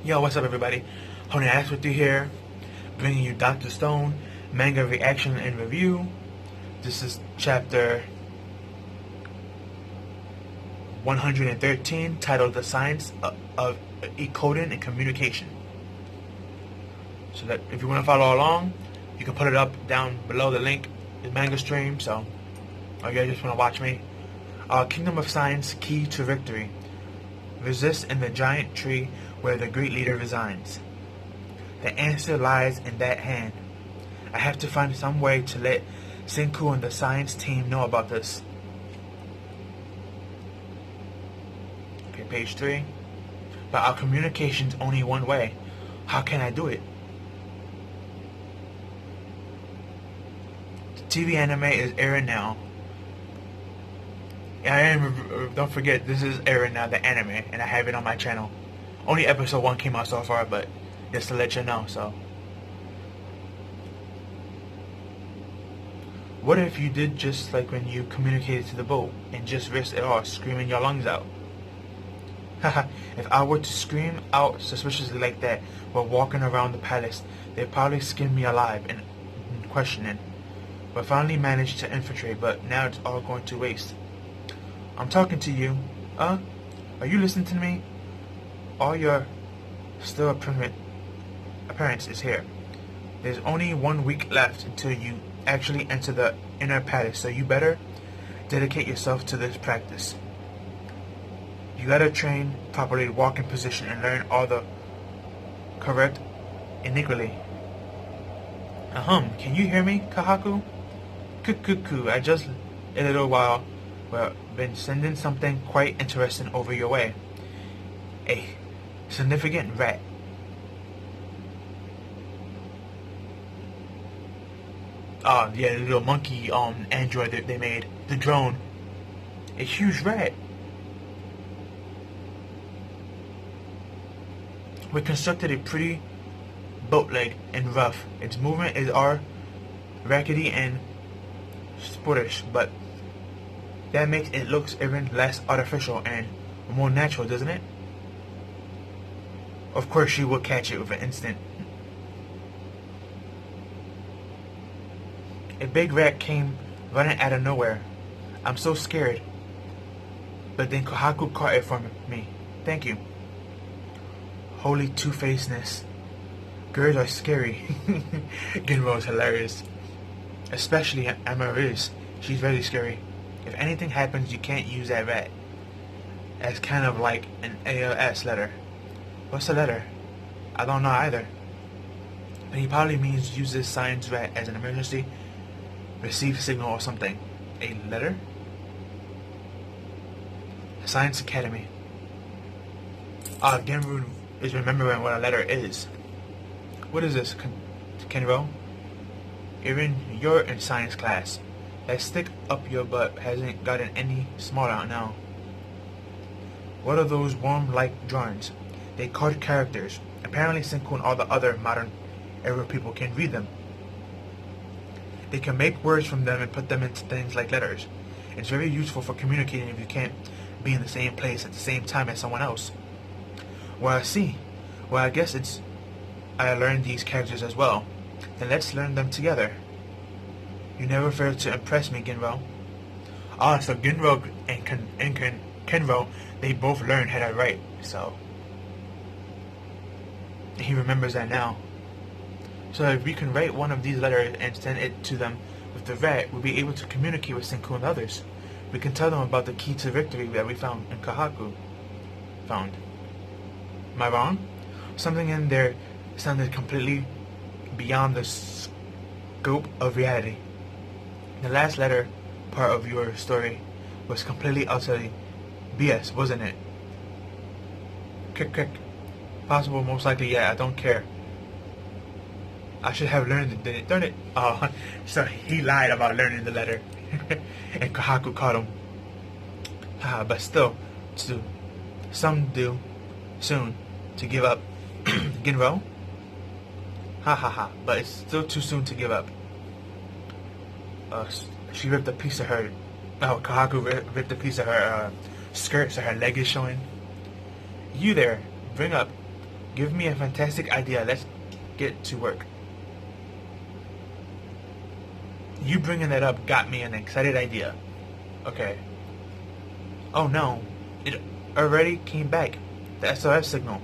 Yo, what's up everybody? Honey Ass with you here, bringing you Dr. Stone, manga reaction and review. This is chapter 113, titled The Science of Encoding and Communication. So that if you want to follow along, you can put it up down below the link, the manga stream, so or you just want to watch me. Kingdom of Science, Key to Victory. Resist in the giant tree where the great leader resides. The answer lies in that hand. I have to find some way to let Senku and the science team know about this. Okay, page 3. But our communication's only one way. How can I do it? The TV anime is airing now. Don't forget, this is airing now, the anime, and I have it on my channel. Only episode 1 came out so far, but just to let you know, so. What if you did just like when you communicated to the boat, and just risked it all, screaming your lungs out? Haha, if I were to scream out suspiciously like that while walking around the palace, they'd probably skin me alive and questioning. We finally managed to infiltrate, but now it's all going to waste. I'm talking to you. Are you listening to me? All your still appearance is here. There's only 1 week left until you actually enter the inner palace, so you better dedicate yourself to this practice. You gotta train properly, walk in position, and learn all the correct iniquity. Can you hear me, Kahaku? Cuckoo, I just a little while been sending something quite interesting over your way. A significant rat. Yeah, the little monkey android that they made, the drone. A huge rat. We constructed a pretty boat leg and rough. Its movement is all rackety and sportish, but that makes it look even less artificial and more natural, doesn't it? Of course she will catch it with an instant. A big rat came running out of nowhere. I'm so scared. But then Kohaku caught it for me. Thank you. Holy two-facedness. Girls are scary. Ginro's hilarious. Especially Amariz. She's very scary. If anything happens, you can't use that rat. As kind of like an ALS letter. What's a letter? I don't know either. But he probably means use this science rat as an emergency receive signal or something. A letter? Science Academy. Genru is remembering what a letter is. What is this, Kenro? Even you're in science class. That stick up your butt hasn't gotten any smaller now. What are those worm-like drawings? They code characters. Apparently Senku and all the other modern era people can read them. They can make words from them and put them into things like letters. It's very useful for communicating if you can't be in the same place at the same time as someone else. Well, I see. Well, I guess I learned these characters as well. Then let's learn them together. You never failed to impress me, Ginro. So Ginro and Kenro, they both learned how to write, so he remembers that now. So if we can write one of these letters and send it to them with the rat, we'll be able to communicate with Senku and others. We can tell them about the key to victory that we found in Kahaku. Am I wrong? Something in there sounded completely beyond the scope of reality. The last letter part of your story was completely utterly BS, wasn't it? Crick. Possible, most likely, yeah, I don't care. I should have learned it, darn it. So he lied about learning the letter. And Kahaku caught him. But still, some do soon to give up. Ginro? But it's still too soon to give up. She ripped a piece of her. Kahaku ripped a piece of her skirt, so her leg is showing. You there, bring up Give me a fantastic idea. Let's get to work. You bringing that up got me an excited idea. Okay. Oh no. It already came back. The SOS signal.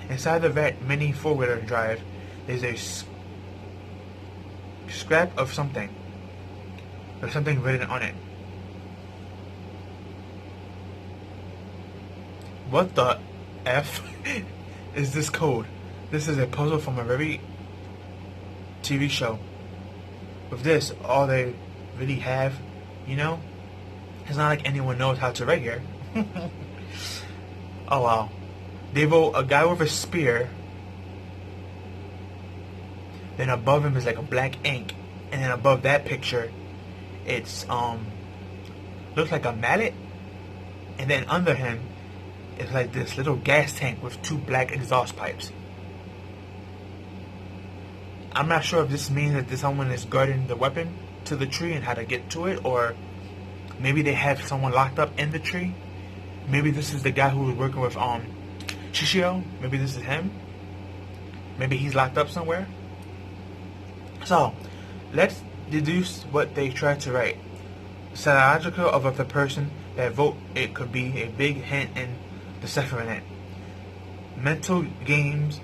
Inside the vet mini four-wheeler drive, there's a scrap of something. There's something written on it. What the F is this code? This is a puzzle from a very TV show. With this, all they really have, you know? It's not like anyone knows how to write here. Oh wow. They wrote a guy with a spear. Then above him is like a black ink. And then above that picture, it's looks like a mallet. And then under him, it's like this little gas tank with two black exhaust pipes. I'm not sure if this means that someone is guarding the weapon to the tree and how to get to it, or maybe they have someone locked up in the tree. Maybe this is the guy who was working with Shishio. Maybe this is him. Maybe he's locked up somewhere. So, let's deduce what they tried to write. Psychological of the person that wrote it could be a big hint in deciphering it. Mental games.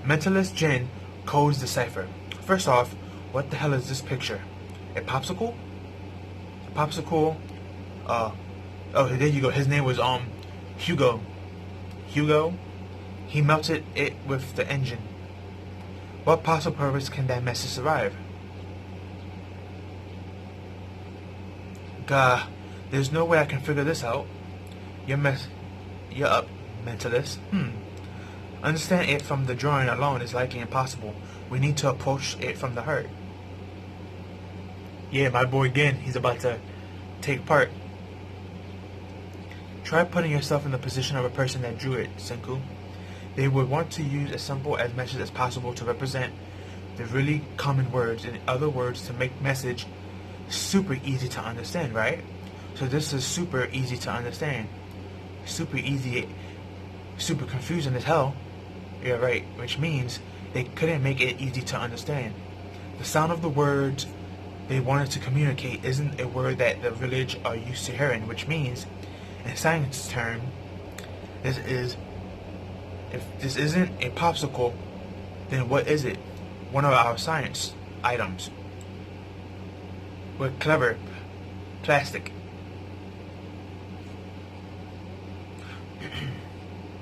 Mentalist Jin codes the cipher. First off, what the hell is this picture? A popsicle? A popsicle. Oh, there you go. His name was Hugo. Hugo. He melted it with the engine. What possible purpose can that message survive? Gah, there's no way I can figure this out. You're up, mentalist. Understand it from the drawing alone is likely impossible. We need to approach it from the heart. Yeah, my boy again, he's about to take part. Try putting yourself in the position of a person that drew it, Senku. They would want to use as simple as message as possible to represent the really common words. In other words, to make message super easy to understand, right? So this is super easy to understand. Super easy, super confusing as hell. Yeah, right. Which means they couldn't make it easy to understand. The sound of the words they wanted to communicate isn't a word that the village are used to hearing, which means, in science term, if this isn't a popsicle, then what is it? One of our science items. We're clever. Plastic.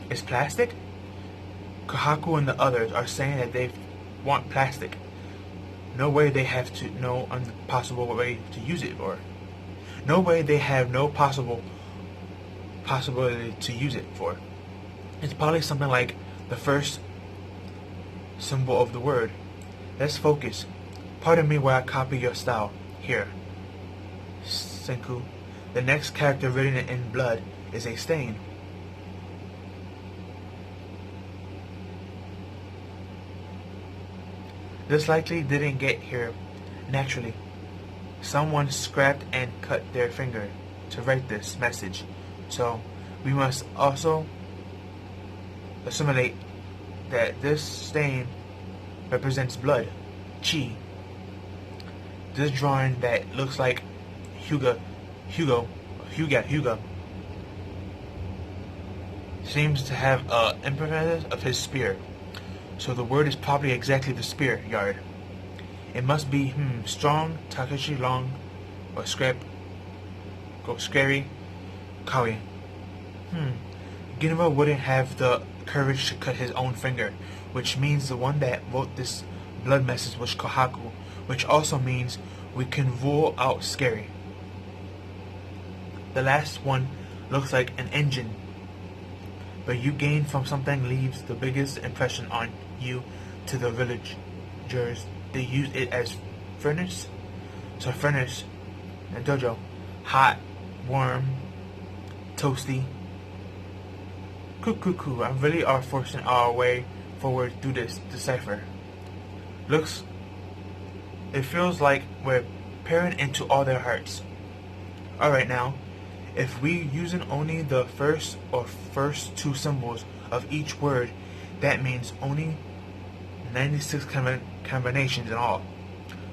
Is plastic? Kohaku and the others are saying that they want plastic. No way they have to no possible way to use it, or no way they have no possibility to use it for. It's probably something like the first symbol of the word. Let's focus. Pardon me while I copy your style. Here, Senku. The next character written in blood is a stain. This likely didn't get here naturally. Someone scrapped and cut their finger to write this message. So we must also assimilate that this stain represents blood, chi. This drawing that looks like Hugo seems to have impetus of his spear. So the word is probably exactly the spear yard. It must be strong, Takashi long, or scary, Kawi. Ginra wouldn't have the courage to cut his own finger, which means the one that wrote this blood message was Kohaku, which also means we can rule out scary. The last one looks like an engine, but you gain from something leaves the biggest impression on you to the villagers. They use it as furnace. So furnace and dojo, hot, warm, toasty. Cuckoo, I really are forcing our way forward through this decipher. It feels like we're peering into all their hearts. Alright now, if we using only the first two symbols of each word, That means only 96 combinations in all.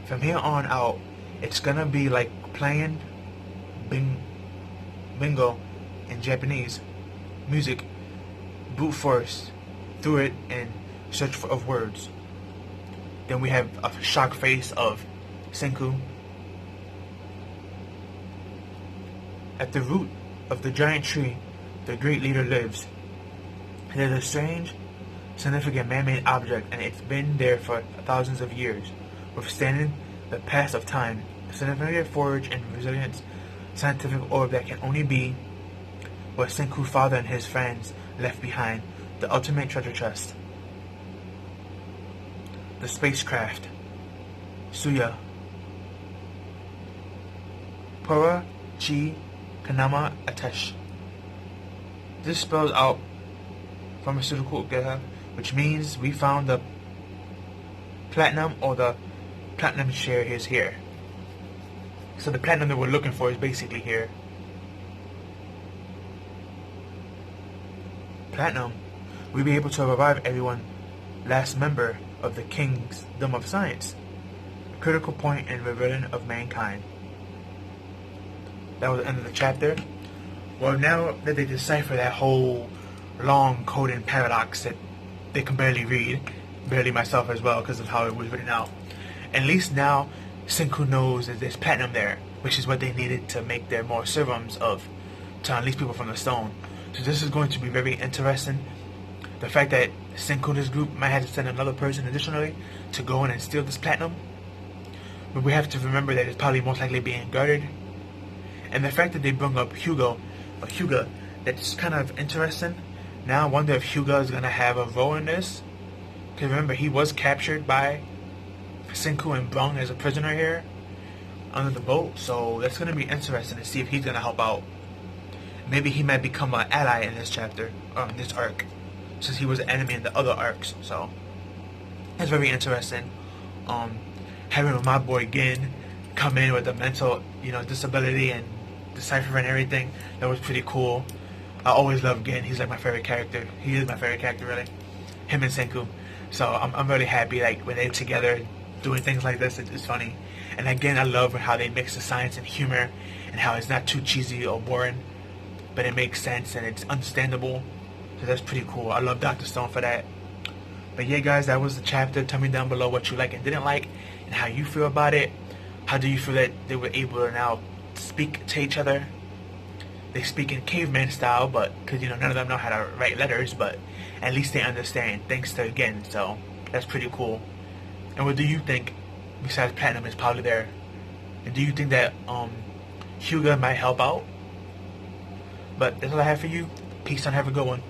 From here on out, it's gonna be like playing bingo in Japanese music, brute force through it in search of words. Then we have a shock face of Senku. At the root of the giant tree, the great leader lives. It is a strange, significant man-made object, and it's been there for thousands of years, withstanding the pass of time. A significant forge and resilient scientific orb that can only be what Senku's father and his friends left behind, the ultimate treasure chest. The spacecraft, Suya, Pura Chi Kanama Atesh. This spells out pharmaceutical geha, which means we found the platinum, or the platinum share is here. So the platinum that we're looking for is basically here. Platinum, we'll be able to revive everyone, last member of the Kingdom of Science, a critical point in rebellion of mankind. That was the end of the chapter. Well, now that they decipher that whole long coding paradox that they can barely read, barely myself as well because of how it was written out, at least now Senku knows that there's platinum there, which is what they needed to make their more serums of, to unleash people from the stone. So this is going to be very interesting. The fact that Senku and his group might have to send another person additionally to go in and steal this platinum, but we have to remember that it's probably most likely being guarded. And the fact that they bring up Hyuga, that's kind of interesting. Now I wonder if Hyuga is going to have a role in this. Because remember, he was captured by Senku and brung as a prisoner here under the boat. So that's going to be interesting to see if he's going to help out. Maybe he might become an ally in this chapter, or in this arc, since he was an enemy in the other arcs. So that's very interesting. Having my boy Gin come in with a mental, disability and deciphering everything, that was pretty cool. I always love Gin. He's like my favorite character. He is my favorite character, really. Him and Senku. So I'm really happy, like, when they're together doing things like this. It's funny. And again, I love how they mix the science and humor, and how it's not too cheesy or boring, but it makes sense and it's understandable. So that's pretty cool. I love Dr. Stone for that. But yeah, guys, that was the chapter. Tell me down below what you like and didn't like, and how you feel about it. How do you feel that they were able to now speak to each other? They speak in caveman style, but because none of them know how to write letters, but at least they understand, thanks to Gin. So that's pretty cool. And what do you think, besides platinum, is probably there? And do you think that Hyuga might help out? But that's all I have for you. Peace and have a good one.